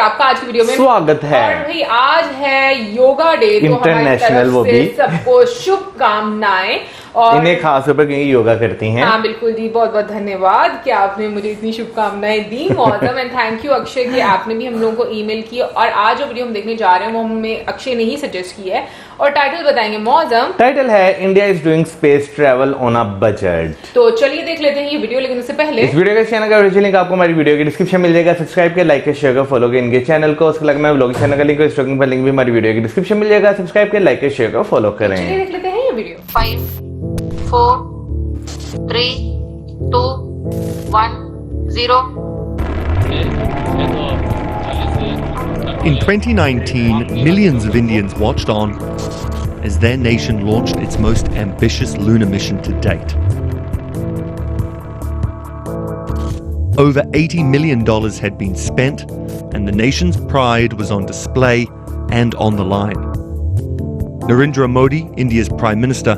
आपका आज की वीडियो में स्वागत है। और भाई आज है योगा डे, तो हमारी तरफ से सबको शुभकामनाएं। और इन्हें खास तौर पर क्योंकि योगा करती हैं। हाँ बिल्कुल दी, बहुत बहुत धन्यवाद कि आपने मुझे इतनी शुभकामनाएं दी। मौसम एंड थैंक यू अक्षय कि आपने भी हम लोगों को ईमेल की। और आज जो वीडियो हम देखने जा रहे हैं वो हमें अक्षय ने ही सजेस्ट की है और टाइटल बताएंगे मौसम। टाइटल है India is doing space travel on a budget. तो चलिए देख लेते हैं ये वीडियो, लेकिन उससे पहले इस वीडियो के चैनल का ओरिजिनल लिंक आपको हमारी वीडियो के डिस्क्रिप्शन मिल जाएगा। सब्सक्राइब कर, लाइक कर, शेयर कर, फॉलो कर इनके चैनल को। उसके अलावा मैं ब्लॉग चैनल का लिंक और स्टॉकिंग पर लिंक भी हमारी वीडियो के डिस्क्रिप्शन मिल जाएगा। सब्सक्राइब कर, लाइक कर, शेयर कर, फॉलो करें। चलिए देख लेते हैं ये video. 5 4 3 2 1 0 In 2019, millions of Indians watched on as their nation launched its most ambitious lunar mission to date. Over $80 million had been spent, and the nation's pride was on display and on the line. Narendra Modi, India's Prime Minister,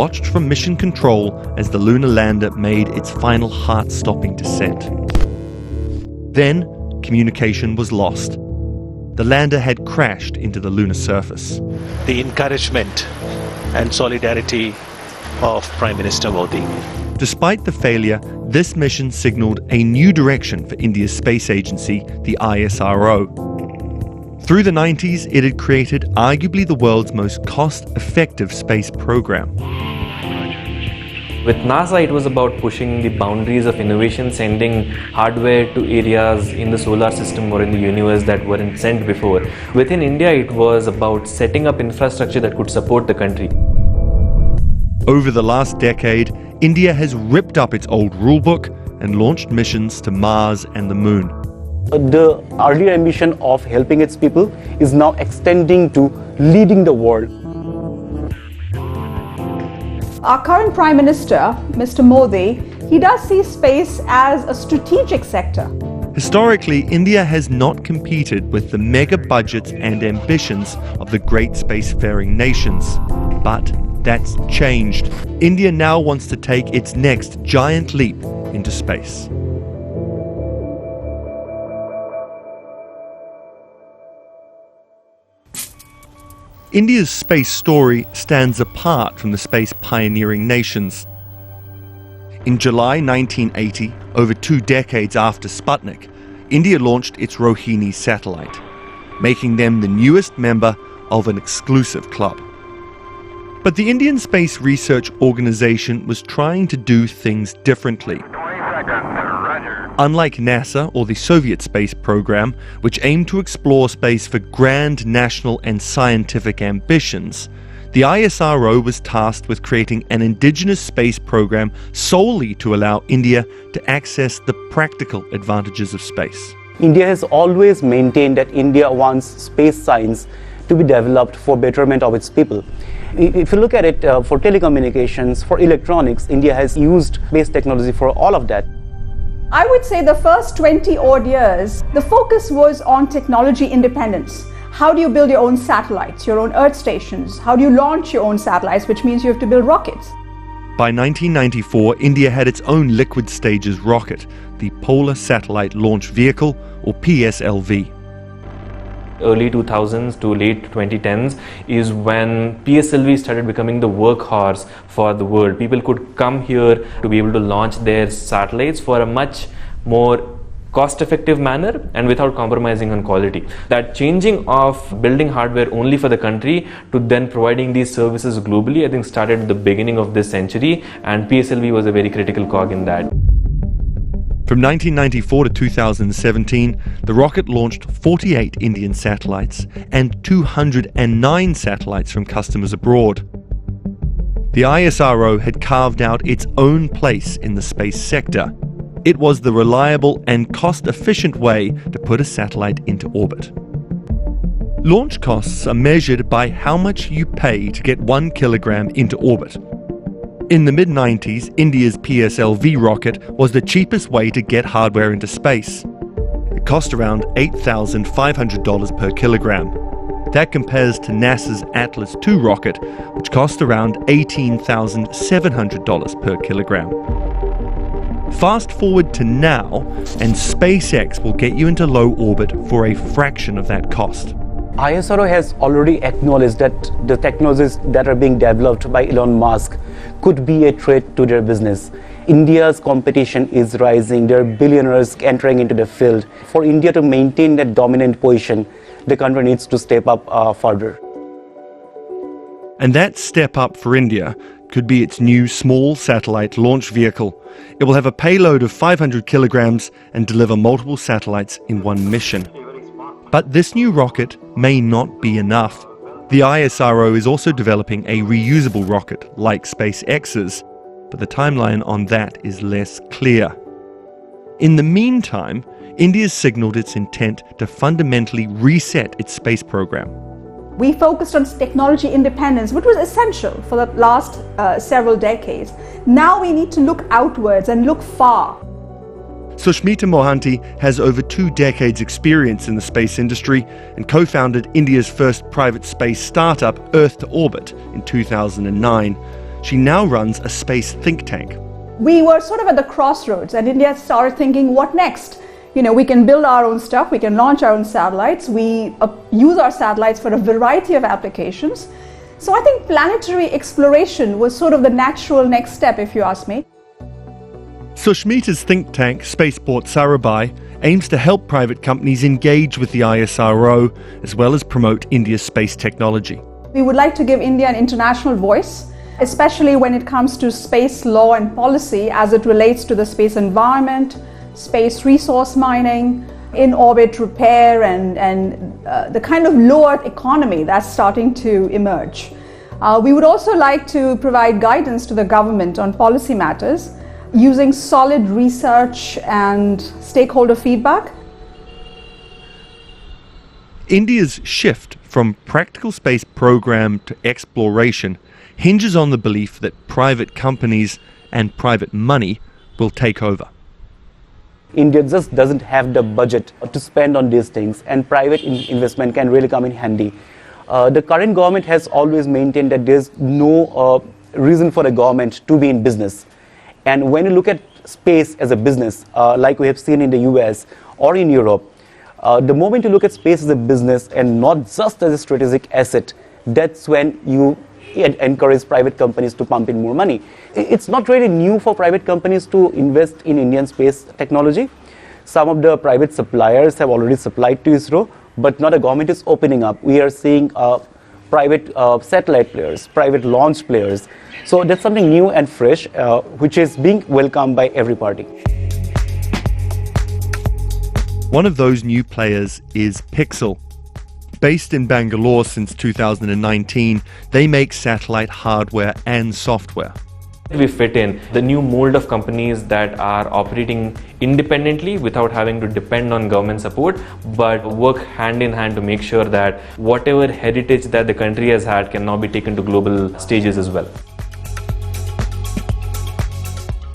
watched from mission control as the lunar lander made its final heart-stopping descent. Then, communication was lost. The lander had crashed into the lunar surface. The encouragement and solidarity of Prime Minister Modi. Despite the failure, this mission signaled a new direction for India's space agency, the ISRO. Through the 90s, it had created arguably the world's most cost-effective space program. With NASA, it was about pushing the boundaries of innovation, sending hardware to areas in the solar system or in the universe that weren't sent before. Within India, it was about setting up infrastructure that could support the country. Over the last decade, India has ripped up its old rulebook and launched missions to Mars and the Moon. The earlier ambition of helping its people is now extending to leading the world. Our current Prime Minister, Mr. Modi, he does see space as a strategic sector. Historically, India has not competed with the mega budgets and ambitions of the great spacefaring nations. But that's changed. India now wants to take its next giant leap into space. India's space story stands apart from the space pioneering nations. In July 1980, over 2 decades after Sputnik, India launched its Rohini satellite, making them the newest member of an exclusive club. But the Indian Space Research Organisation was trying to do things differently. Unlike NASA or the Soviet space program, which aimed to explore space for grand national and scientific ambitions, the ISRO was tasked with creating an indigenous space program solely to allow India to access the practical advantages of space. India has always maintained that India wants space science to be developed for betterment of its people. If you look at it, for telecommunications, for electronics, India has used space technology for all of that. I would say the first 20 odd years, the focus was on technology independence. How do you build your own satellites, your own Earth stations? How do you launch your own satellites, which means you have to build rockets? By 1994, India had its own liquid stages rocket, the Polar Satellite Launch Vehicle, or PSLV. Early 2000s to late 2010s is when PSLV started becoming the workhorse for the world. People could come here to be able to launch their satellites for a much more cost-effective manner and without compromising on quality. That changing of building hardware only for the country to then providing these services globally, I think started at the beginning of this century, and PSLV was a very critical cog in that. From 1994 to 2017, the rocket launched 48 Indian satellites and 209 satellites from customers abroad. The ISRO had carved out its own place in the space sector. It was the reliable and cost-efficient way to put a satellite into orbit. Launch costs are measured by how much you pay to get 1 kilogram into orbit. In the mid-90s, India's PSLV rocket was the cheapest way to get hardware into space. It cost around $8,500 per kilogram. That compares to NASA's Atlas II rocket, which cost around $18,700 per kilogram. Fast forward to now, and SpaceX will get you into low orbit for a fraction of that cost. ISRO has already acknowledged that the technologies that are being developed by Elon Musk could be a threat to their business. India's competition is rising. There are billionaires entering into the field. For India to maintain that dominant position, the country needs to step up further. And that step up for India could be its new small satellite launch vehicle. It will have a payload of 500 kilograms and deliver multiple satellites in one mission. But this new rocket may not be enough. The ISRO is also developing a reusable rocket like SpaceX's, but the timeline on that is less clear. In the meantime, India's signaled its intent to fundamentally reset its space program. We focused on technology independence, which was essential for the last several decades. Now we need to look outwards and look far. Sushmita Mohanty has over 2 decades' experience in the space industry and co-founded India's first private space startup, Earth to Orbit, in 2009. She now runs a space think tank. We were sort of at the crossroads, and India started thinking, what next? You know, we can build our own stuff, we can launch our own satellites, we use our satellites for a variety of applications. So I think planetary exploration was sort of the natural next step, if you ask me. Sushmita's think tank, Spaceport Sarabhai, aims to help private companies engage with the ISRO as well as promote India's space technology. We would like to give India an international voice, especially when it comes to space law and policy as it relates to the space environment, space resource mining, in-orbit repair, and the kind of low Earth economy that's starting to emerge. We would also like to provide guidance to the government on policy matters using solid research and stakeholder feedback. India's shift from practical space program to exploration hinges on the belief that private companies and private money will take over. India just doesn't have the budget to spend on these things, and private investment can really come in handy. The current government has always maintained that there's no reason for the government to be in business. And when you look at space as a business, like we have seen in the US or in Europe, the moment you look at space as a business and not just as a strategic asset, that's when you encourage private companies to pump in more money. It's not really new for private companies to invest in Indian space technology. Some of the private suppliers have already supplied to ISRO, but now the government is opening up. We are seeing private satellite players, private launch players. So that's something new and fresh, which is being welcomed by every party. One of those new players is Pixel. Based in Bangalore since 2019, they make satellite hardware and software. We fit in the new mold of companies that are operating independently without having to depend on government support, but work hand in hand to make sure that whatever heritage that the country has had can now be taken to global stages as well.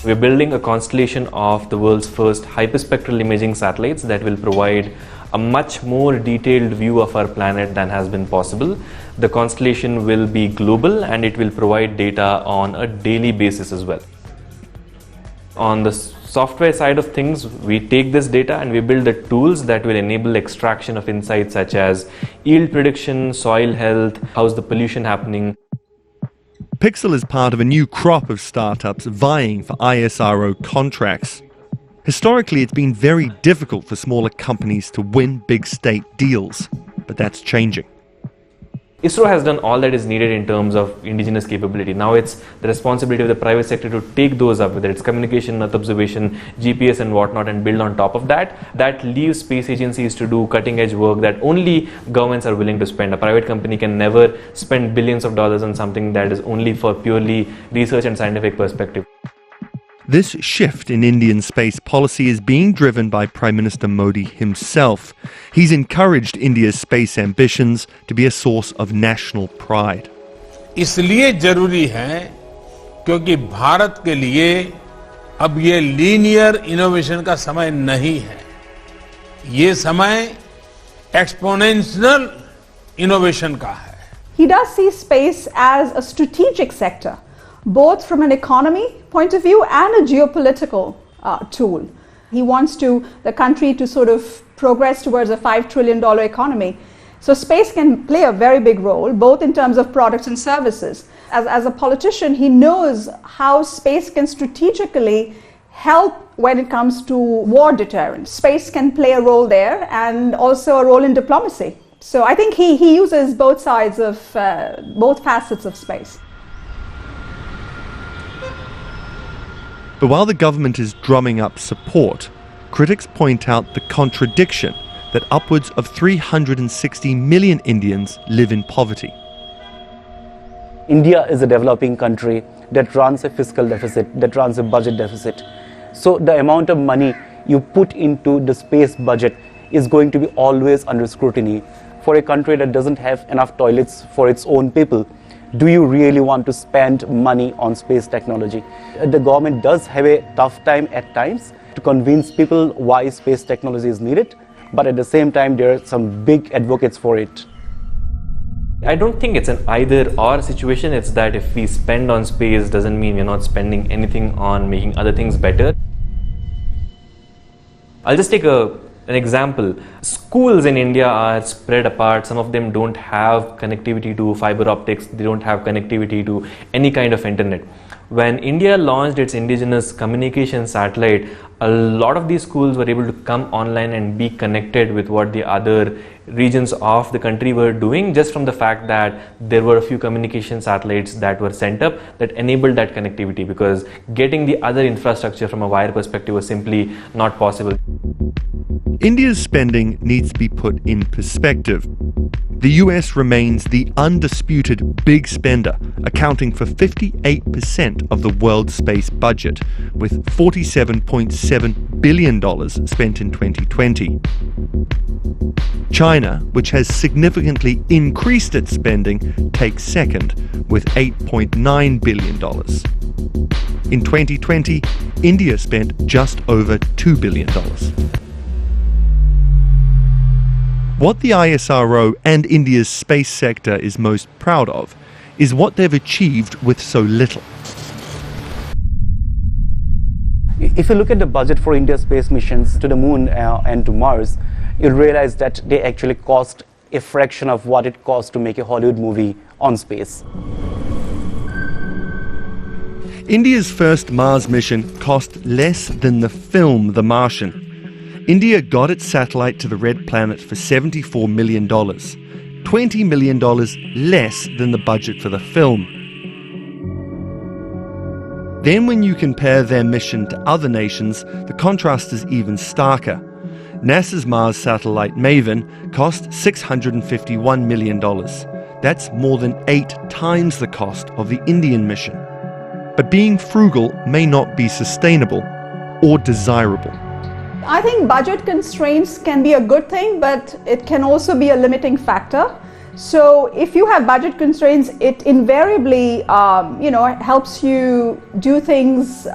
We're building a constellation of the world's first hyperspectral imaging satellites that will provide a much more detailed view of our planet than has been possible. The constellation will be global and it will provide data on a daily basis as well. On the software side of things, we take this data and we build the tools that will enable extraction of insights such as yield prediction, soil health, how's the pollution happening. Pixel is part of a new crop of startups vying for ISRO contracts. Historically, it's been very difficult for smaller companies to win big state deals, but that's changing. ISRO has done all that is needed in terms of indigenous capability. Now it's the responsibility of the private sector to take those up, whether it's communication, earth observation, GPS and whatnot, and build on top of that. That leaves space agencies to do cutting edge work that only governments are willing to spend. A private company can never spend billions of dollars on something that is only for purely research and scientific perspective. This shift in Indian space policy is being driven by Prime Minister Modi himself. He's encouraged India's space ambitions to be a source of national pride. इसलिए जरूरी है क्योंकि भारत के लिए अब ये linear innovation का समय नहीं है. ये समय एक्सपोनेंशियल इनोवेशन का है. He does see space as a strategic sector, both from an economy point of view and a geopolitical tool. He wants the country to sort of progress towards a $5 trillion economy. So space can play a very big role, both in terms of products and services. As a politician, he knows how space can strategically help when it comes to war deterrence. Space can play a role there and also a role in diplomacy. So I think he uses both sides of, both facets of space. But while the government is drumming up support, critics point out the contradiction that upwards of 360 million Indians live in poverty. India is a developing country that runs a fiscal deficit, that runs a budget deficit. So the amount of money you put into the space budget is going to be always under scrutiny. For a country that doesn't have enough toilets for its own people, do you really want to spend money on space technology? The government does have a tough time at times to convince people why space technology is needed, but at the same time there are some big advocates for it. I don't think it's an either or situation. It's that if we spend on space doesn't mean we're not spending anything on making other things better. I'll just take an example. Schools in India are spread apart. Some of them don't have connectivity to fiber optics. They don't have connectivity to any kind of internet. When India launched its indigenous communication satellite, a lot of these schools were able to come online and be connected with what the other regions of the country were doing, just from the fact that there were a few communication satellites that were sent up that enabled that connectivity, because getting the other infrastructure from a wire perspective was simply not possible. India's spending needs to be put in perspective. The US remains the undisputed big spender, accounting for 58% of the world's space budget, with $47.7 billion spent in 2020. China, which has significantly increased its spending, takes second, with $8.9 billion. In 2020, India spent just over $2 billion. What the ISRO and India's space sector is most proud of is what they've achieved with so little. If you look at the budget for India's space missions to the moon and to Mars, you'll realize that they actually cost a fraction of what it costs to make a Hollywood movie on space. India's first Mars mission cost less than the film The Martian. India got its satellite to the red planet for $74 million, $20 million less than the budget for the film. Then when you compare their mission to other nations, the contrast is even starker. NASA's Mars satellite Maven cost $651 million. That's more than 8 times the cost of the Indian mission. But being frugal may not be sustainable or desirable. I think budget constraints can be a good thing, but it can also be a limiting factor. So if you have budget constraints, it invariably helps you do things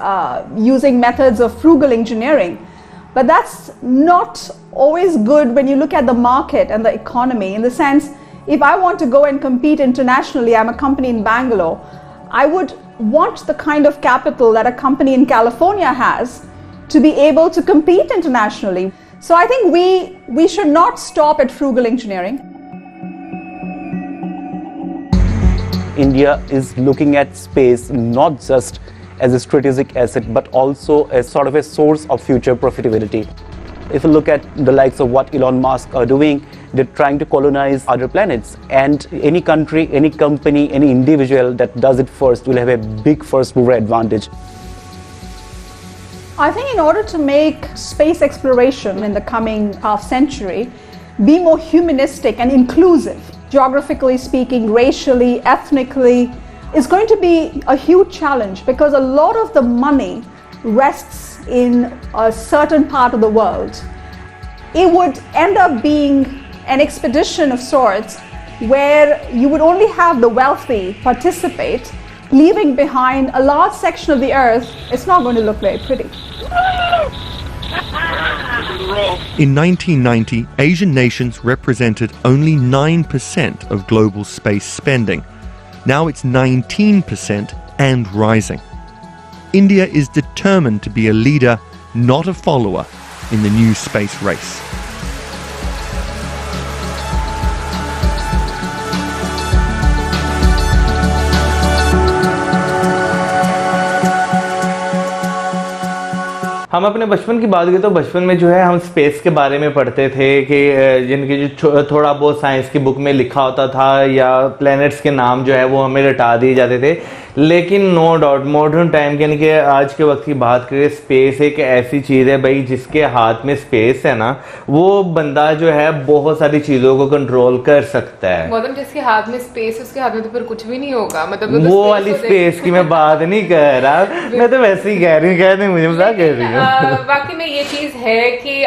using methods of frugal engineering. But that's not always good when you look at the market and the economy, in the sense, if I want to go and compete internationally, I'm a company in Bangalore, I would want the kind of capital that a company in California has to be able to compete internationally. So I think we should not stop at frugal engineering. India is looking at space not just as a strategic asset, but also as sort of a source of future profitability. If you look at the likes of what Elon Musk are doing, they're trying to colonize other planets. And any country, any company, any individual that does it first will have a big first mover advantage. I think in order to make space exploration in the coming half century be more humanistic and inclusive, geographically speaking, racially, ethnically, is going to be a huge challenge, because a lot of the money rests in a certain part of the world. It would end up being an expedition of sorts where you would only have the wealthy participate, leaving behind a large section of the earth. It's not going to look very pretty. In 1990, Asian nations represented only 9% of global space spending. Now it's 19% and rising. India is determined to be a leader not a follower in the new space race. हम अपने बचपन की बात करें तो बचपन में जो है हम स्पेस के बारे में पढ़ते थे कि जिनकी जो थोड़ा बहुत साइंस की बुक में लिखा होता था या प्लैनेट्स के नाम जो है वो हमें रटा दिए जाते थे। लेकिन नो डाउट मॉडर्न टाइम के यानी कि आज के वक्त की बात करें, स्पेस एक ऐसी चीज़ है भाई, जिसके हाथ में स्पेस है ना, वो बंदा जो है बहुत सारी चीज़ों को कंट्रोल कर सकता है। मतलब जिसके हाथ में स्पेस, उसके हाथ में तो फिर कुछ भी नहीं होगा। मतलब वो वाली स्पेस की मैं बात नहीं कर रहा, मैं तो वैसे ही कह रही हूँ, कहने मुझे मजाक कर रही हूँ। वाकई में ये चीज है कि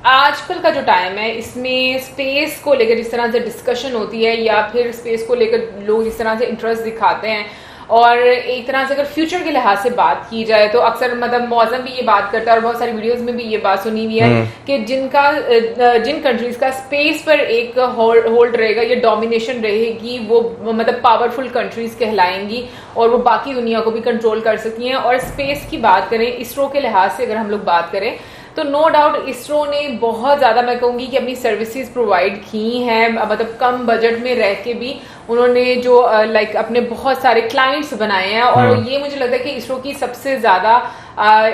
आजकल का जो टाइम है इसमें स्पेस को लेकर जिस तरह से डिस्कशन होती है या फिर स्पेस को लेकर लोग जिस तरह से इंटरेस्ट दिखाते हैं, और एक तरह से अगर फ्यूचर के लिहाज से बात की जाए तो अक्सर मतलब मौसम भी ये बात करता है और बहुत सारी वीडियोस में भी ये बात सुनी हुई है कि जिन कंट्रीज का स्पेस पर एक होल्ड रहेगा या डोमिनेशन रहेगी, वो मतलब पावरफुल कंट्रीज कहलाएंगी और वो बाकी दुनिया को भी कंट्रोल कर सकती हैं। और स्पेस की बात करें, इसरो के लिहाज से अगर हम लोग बात करें तो नो डाउट इसरो ने बहुत ज़्यादा, मैं कहूँगी कि अपनी सर्विसेज प्रोवाइड की हैं, मतलब कम बजट में रह के भी उन्होंने जो लाइक अपने बहुत सारे क्लाइंट्स बनाए हैं। और ये मुझे लगता है कि इसरो की सबसे ज़्यादा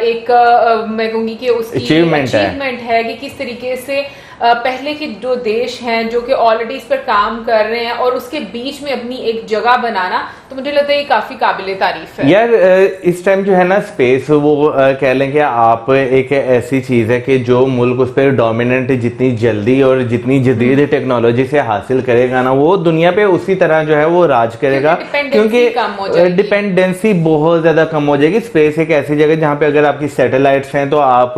एक मैं कहूँगी कि उसकी अचीवमेंट है कि किस तरीके से पहले के जो देश हैं जो कि ऑलरेडी इस पर काम कर रहे हैं और उसके बीच में अपनी एक जगह बनाना, तो मुझे लगता है ये काफी काबिले तारीफ है। यार इस टाइम जो है ना स्पेस, वो कह लें कि आप एक ऐसी चीज है कि जो मुल्क उस पर डोमिनेंट जितनी जल्दी और जितनी जदीद टेक्नोलॉजी से हासिल करेगा ना, वो दुनिया पे उसी तरह जो है वो राज करेगा, क्योंकि डिपेंडेंसी बहुत ज्यादा कम हो जाएगी। स्पेस एक ऐसी जगह जहाँ पे अगर आपकी सैटेलाइट्स हैं तो आप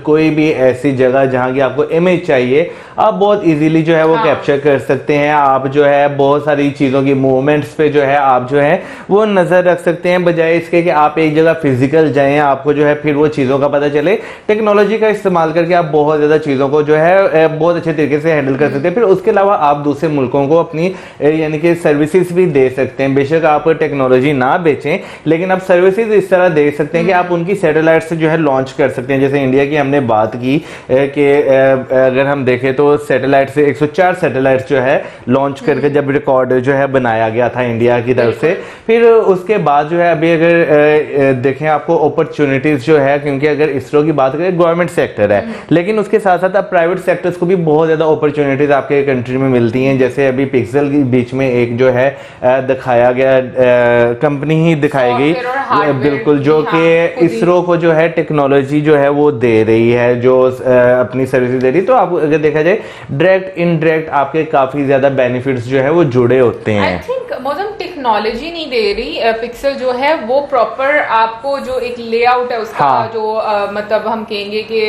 कोई भी ऐसी जगह जहाँ की आपको इमेज चाहिए आप बहुत इजीली जो है वो कैप्चर कर सकते हैं। आप जो है बहुत सारी चीजों की मूवमेंट्स पे जो है आप जो है वो नजर रख सकते हैं, बजाय इसके कि आप एक जगह फिजिकल जाएं, आपको जो है फिर वो चीजों का पता चले। टेक्नोलॉजी का इस्तेमाल करके आप बहुत ज्यादा चीजों को जो है बहुत अच्छे तरीके से हैंडल कर सकते हैं। फिर उसके अलावा आप दूसरे मुल्कों को अपनी यानी कि सर्विसेज भी दे सकते हैं। बेशक आप टेक्नोलॉजी ना बेचें, लेकिन आप सर्विसेज इस तरह दे सकते हैं कि आप उनकी सैटेलाइट से जो है लॉन्च कर सकते हैं। जैसे इंडिया की हमने बात की कि अगर हम देखें तो सैटेलाइट से 104 सैटेलाइट जो है लॉन्च करके जब रिकॉर्ड जो है बनाया गया था इंडिया की तरफ से, फिर उसके बाद जो है अभी अगर देखें आपको अपॉर्चुनिटीज जो है, क्योंकि अगर इसरो की बात करें गवर्नमेंट सेक्टर है, लेकिन उसके साथ साथ अब प्राइवेट सेक्टर्स को भी बहुत ज्यादा अपॉर्चुनिटीज आपके कंट्री में मिलती हैं। जैसे अभी पिक्सल के बीच में एक जो है दिखाया गया कंपनी ही दिखाई गई, बिल्कुल, जो कि इसरो को जो है टेक्नोलॉजी जो है वो दे रही है, जो अपनी सर्विस दे रही है। तो आप अगर देखा जाए डायरेक्ट इनडायरेक्ट आपके काफी ज्यादा बेनिफिट्स जो है वो जुड़े होते हैं। आई थिंक मौसम टेक्नोलॉजी नहीं दे रही, पिक्सल जो है वो प्रॉपर आपको जो एक लेआउट है उसका जो मतलब हम कहेंगे कि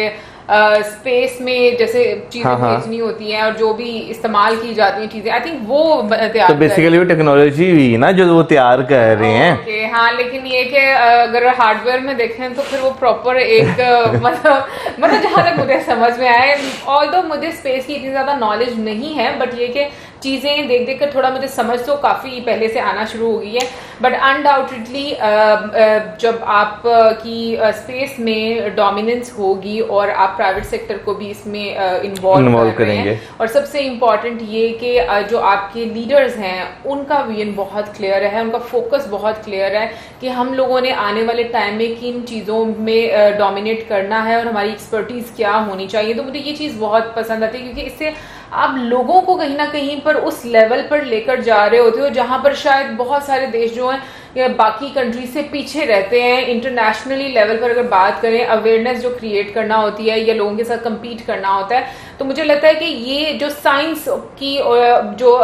स्पेस में जैसे चीजें भेजनी होती हैं और जो भी इस्तेमाल की जाती हैं चीजें, आई थिंक वो तैयार, तो बेसिकली वो टेक्नोलॉजी हुई ना जो वो तैयार कर रहे हैं। ओके, हाँ, लेकिन ये कि अगर हार्डवेयर में देखें तो फिर वो प्रॉपर एक मतलब जहां तक मुझे समझ में आए, ऑल्दो मुझे स्पेस की इतनी ज्यादा नॉलेज नहीं है, बट ये कि चीज़ें देख देख कर थोड़ा मुझे समझ तो काफ़ी पहले से आना शुरू हो गई है। बट अनडाउटेडली जब आप की स्पेस में डोमिनेंस होगी और आप प्राइवेट सेक्टर को भी इसमें इन्वॉल्व करेंगे, और सबसे इम्पॉर्टेंट ये कि जो आपके लीडर्स हैं उनका विजन बहुत क्लियर है, उनका फोकस बहुत क्लियर है कि हम लोगों ने आने वाले टाइम में किन चीज़ों में डोमिनेट करना है और हमारी एक्सपर्टीज़ क्या होनी चाहिए। तो मुझे ये चीज़ बहुत पसंद आती है, क्योंकि इससे आप लोगों को कहीं ना कहीं पर उस लेवल पर लेकर जा रहे होते हो जहां पर शायद बहुत सारे देश जो हैं बाकी कंट्री से पीछे रहते हैं। इंटरनेशनली लेवल पर अगर बात करें, अवेयरनेस जो क्रिएट करना होती है या लोगों के साथ compete करना होता है, तो मुझे लगता है कि ये जो साइंस की जो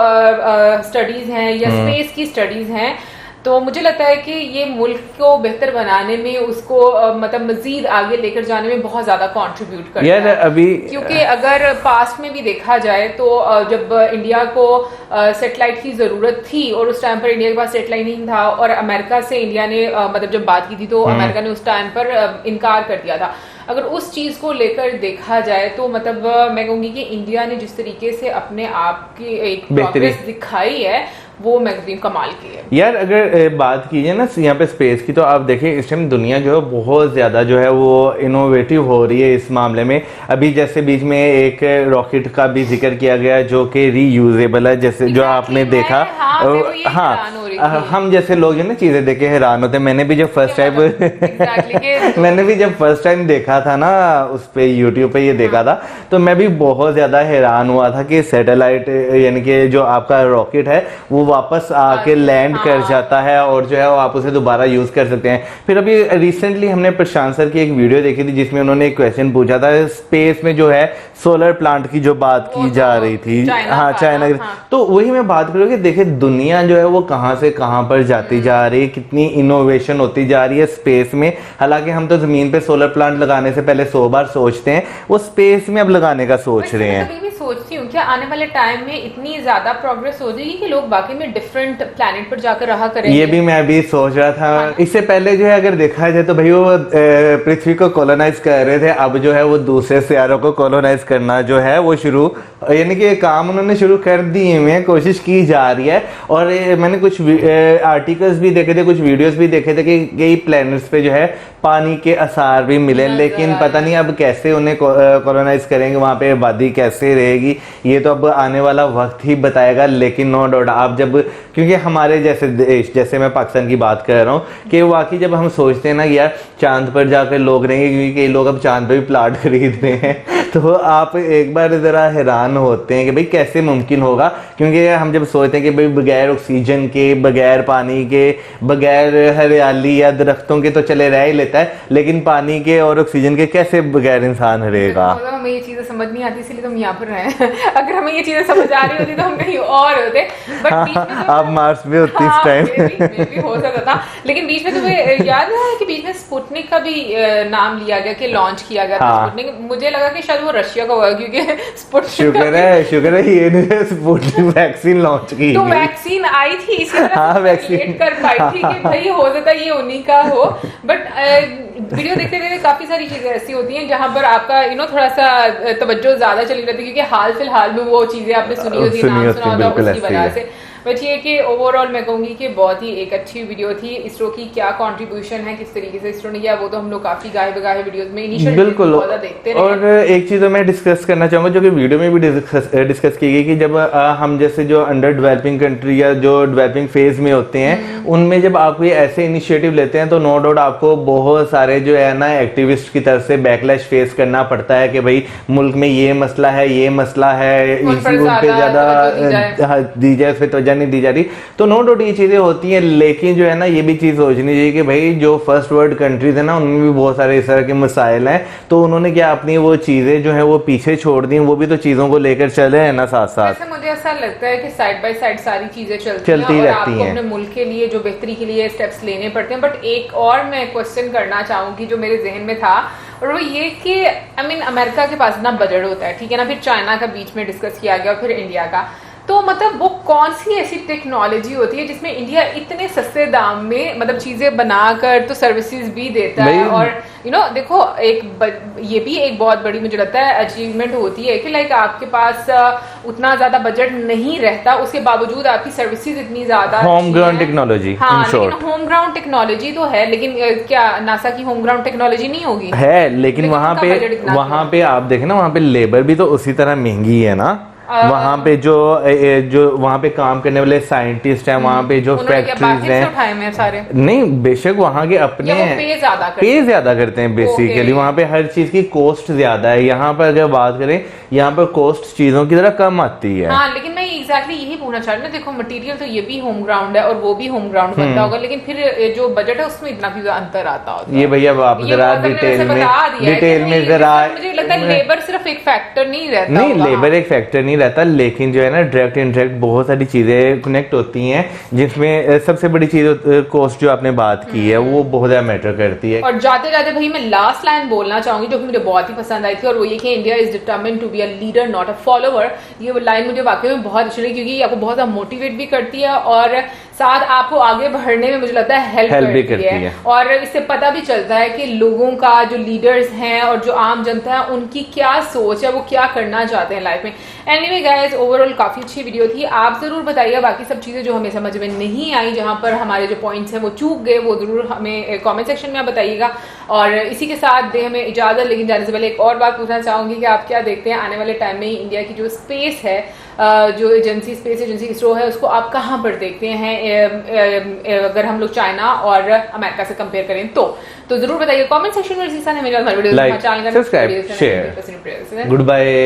स्टडीज हैं या स्पेस की स्टडीज हैं, तो मुझे लगता है कि ये मुल्क को बेहतर बनाने में, उसको मतलब मजीद आगे लेकर जाने में बहुत ज्यादा कंट्रीब्यूट करता है। अभी क्योंकि अगर पास्ट में भी देखा जाए तो जब इंडिया को सैटेलाइट की जरूरत थी और उस टाइम पर इंडिया के पास सैटेलाइट नहीं था और अमेरिका से इंडिया ने मतलब जब बात की थी तो अमेरिका ने उस टाइम पर इनकार कर दिया था। अगर उस चीज को लेकर देखा जाए तो मतलब मैं कहूंगी कि इंडिया ने जिस तरीके से अपने आप की एक प्रोग्रेस दिखाई है वो मैगजीन कमाल की है यार। अगर बात कीजिए ना यहाँ पे स्पेस की, तो आप देखिए इस टाइम दुनिया जो है बहुत ज्यादा जो है वो इनोवेटिव हो रही है इस मामले में। अभी जैसे बीच में एक रॉकेट का भी जिक्र किया गया जो कि रीयूजेबल है, जैसे जो आपने देखा। हाँ, हम जैसे लोग जो ना चीजें देख के हैरान होते हैं। मैंने भी जब फर्स्ट टाइम मैंने भी जब फर्स्ट टाइम देखा था ना उस पे यूट्यूब पे ये देखा था, तो मैं भी बहुत ज्यादा हैरान हुआ था कि सैटेलाइट यानी कि जो आपका रॉकेट है वो वापस आके लैंड कर जाता है और जो है वो आप उसे दोबारा यूज कर सकते हैं। फिर अभी रिसेंटली हमने प्रशांत सर की एक वीडियो देखी थी जिसमें उन्होंने एक क्वेश्चन पूछा था स्पेस में जो है सोलर प्लांट की जो बात की जा रही थी, हाँ चाइना। तो वही मैं बात करूँ कि देखिए दुनिया जो है वो कहाँ से कहाँ पर जाती जा रही है, कितनी इनोवेशन होती जा रही है स्पेस में। हालांकि हम तो जमीन पे सोलर प्लांट लगाने से पहले 100 बार सोचते हैं, वो स्पेस में अब लगाने का सोच रहे हैं। मैं सोचती हूँ क्या आने वाले टाइम में इतनी ज्यादा प्रोग्रेस हो जाएगी कि लोग बाकी में डिफरेंट प्लैनेट पर जाकर रहा करेंगे। ये भी मैं भी सोच रहा था। इससे पहले जो है अगर देखा जाए तो भाई वो पृथ्वी को कॉलोनाइज कर रहे थे, अब जो है वो दूसरे सियारों को कॉलोनाइज करना जो है वो शुरू, यानी कि काम उन्होंने शुरू कर दिए हुए, कोशिश की जा रही है। और मैंने कुछ आर्टिकल्स भी देखे थे, कुछ वीडियोस भी देखे थे कि कई प्लैनेट्स पे जो है पानी के आसार भी मिले, लेकिन पता नहीं अब कैसे उन्हें कॉलोनाइज करेंगे, वहां पे आबादी कैसे रहेगी, ये तो अब आने वाला वक्त ही बताएगा। लेकिन नो डाउट आप जब, क्योंकि हमारे जैसे देश, जैसे मैं पाकिस्तान की बात कर रहा हूँ कि वाकई जब हम सोचते हैं ना यार चांद पर जाकर लोग रहेंगे, क्योंकि कई लोग अब चांद पर भी प्लाट खरीद रहे हैं, तो आप एक बार जरा हैरान होते हैं कि भाई कैसे मुमकिन होगा। क्योंकि हम जब सोचते हैं कि भाई बगैर ऑक्सीजन के, बगैर पानी के, बगैर हरियाली या दरख्तों के तो चले रह ही लेता है, लेकिन पानी के और ऑक्सीजन के कैसे बगैर इंसान रहेगा। हमें ये चीजें समझ नहीं आती, इसलिए तो हम यहाँ पर रहे। अगर हमें ये चीजें समझ आ रही होती तो हम कहीं और होते, बट आप मार्स में होती इस टाइम। भी हो सकता था। लेकिन बीच में तुम्हें याद है कि बीच में स्पुतनिक का भी नाम लिया गया कि लॉन्च किया गया था स्पुतनिक। मुझे लगा कि शायद वो रशिया का होगा, क्योंकि स्पुतनिक शुक्र है ये स्पुतनिक वैक्सीन लॉन्च की, तो वैक्सीन आई थी इसी तरह वैक्सीन कर पाई थी कि भाई हो सकता है ये उन्हीं का हो। बट वीडियो देखते देखते काफी सारी चीजें ऐसी होती हैं जहां पर आपका थोड़ा सा तवज्जो ज्यादा चली जाती है, क्योंकि हाल फिलहाल में वो चीजें आपने सुनी होती, नाम सुना होता, उसकी वजह से। बट ये कि ओवरऑल मैं कहूंगी कि बहुत ही एक अच्छी वीडियो थी। इसरो की क्या कंट्रीब्यूशन है, किस तरीके से इसरो ने किया, वो तो हम लोग काफी गाहे बगाहे वीडियोस में इनिशियल बिल्कुल देखते रहे। और एक चीज मैं डिस्कस करना चाहूंगा जो कि वीडियो में भी डिस्कस की गई कि जब हम जैसे जो अंडर डेवलपिंग कंट्री या जो डेवलपिंग फेज में होते हैं उनमें जब आप कोई ऐसे इनिशिएटिव लेते हैं तो नो डाउट आपको बहुत सारे जो है ना एक्टिविस्ट की तरफ से बैकलैश फेस करना पड़ता है कि भाई मुल्क में ये मसला है, ये मसला है, उन पे ज्यादा दी जाए, उस पर तवज्जो नहीं दी जा रही। तो नो डाउट ये चीजें होती हैं, लेकिन जो है ना ये भी चीज सोचनी चाहिए कि भाई जो फर्स्ट वर्ल्ड कंट्रीज है ना उनमें भी बहुत सारे इस तरह के मसाइल हैं, तो उन्होंने क्या अपनी वो चीजें जो है वो पीछे छोड़ दी, वो भी तो चीजों को लेकर चले हैं ना साथ साथ। मुझे ऐसा लगता है कि साइड बाय साइड सारी चीजें चलती रहती हैं, अपने मुल्क के लिए जो बेहतरी के लिए स्टेप्स लेने पड़ते हैं। बट एक और मैं क्वेश्चन करना चाहूंगी जो मेरे जहन में था, और वो ये कि अमेरिका के पास ना बजट होता है, ठीक है ना, फिर चाइना का बीच में डिस्कस किया गया, फिर इंडिया का। तो मतलब वो कौन सी ऐसी टेक्नोलॉजी होती है जिसमें इंडिया इतने सस्ते दाम में चीजें बनाकर तो सर्विसेज भी देता है, और देखो ये भी एक बहुत बड़ी मुझे लगता है अचीवमेंट होती है कि लाइक आपके पास उतना ज्यादा बजट नहीं रहता, उसके बावजूद आपकी सर्विसेज इतनी ज्यादा होम ग्राउंड टेक्नोलॉजी। हाँ, लेकिन होम ग्राउंड टेक्नोलॉजी तो है, लेकिन क्या नासा की होम ग्राउंड टेक्नोलॉजी नहीं होगी? है, लेकिन वहां पे आप देखें ना, वहां पे लेबर भी तो उसी तरह महंगी है ना। वहाँ पे जो वहाँ पे काम करने वाले साइंटिस्ट हैं, वहाँ पे जो फैक्ट्रीज हैं सारे, नहीं बेशक वहाँ के अपने पे ज्यादा करते हैं बेसिकली, वहाँ पे हर चीज की कॉस्ट ज्यादा है। यहाँ पर अगर बात करें, यहाँ पर कॉस्ट चीजों की तरह कम आती है। हाँ, लेकिन मैं एग्जैक्टली यही पूछना चाह रही हूँ, देखो मटेरियल तो ये भी होम ग्राउंड है और वो भी होम ग्राउंड बनता होगा, लेकिन फिर जो बजट है उसमें इतना भी अंतर आता होता है। ये भैया आप जरा डिटेल में जरा, मुझे लगता है लेबर सिर्फ एक फैक्टर नहीं रहता। नहीं, लेबर एक फैक्टर नहीं रहता, लेकिन जो है ना डायरेक्ट इनडायरेक्ट बहुत सारी चीजें कनेक्ट होती हैं, जिसमें सबसे बड़ी चीज कॉस्ट जो आपने बात की है वो बहुत ज्यादा मैटर करती है। और जाते जाते भाई मैं लास्ट लाइन बोलना चाहूंगी जो कि मुझे बहुत ही पसंद आई थी, और वो ये कि India is determined to be a leader not a follower. ये लाइन मुझे वाकई में बहुत अच्छी लगी, क्योंकि आपको बहुत ज्यादा मोटिवेट भी करती है और साथ आपको आगे बढ़ने में मुझे लगता है हेल्प भी करती है। और इससे पता भी चलता है कि लोगों का, जो लीडर्स हैं और जो आम जनता है, उनकी क्या सोच है, वो क्या करना चाहते हैं लाइफ में। एनीवे गाइस, ओवरऑल काफी अच्छी वीडियो थी। आप जरूर बताइएगा बाकी सब चीजें जो हमें समझ में नहीं आई, जहां पर हमारे जो पॉइंट्स हैं वो चूक गए, वो जरूर हमें कमेंट सेक्शन में आप बताइएगा। और इसी के साथ दे हमें इजाजत, लेकिन जाने से पहले एक और बात पूछना चाहूंगी कि आप क्या देखते हैं आने वाले टाइम में इंडिया की जो स्पेस है, जो एजेंसी, स्पेस एजेंसी इसरो है, उसको आप कहां पर देखते हैं अगर हम लोग चाइना और अमेरिका से कंपेयर करें तो जरूर बताइए कमेंट सेक्शन में। इसी साथ हमें video like, subscribe, share. Good bye.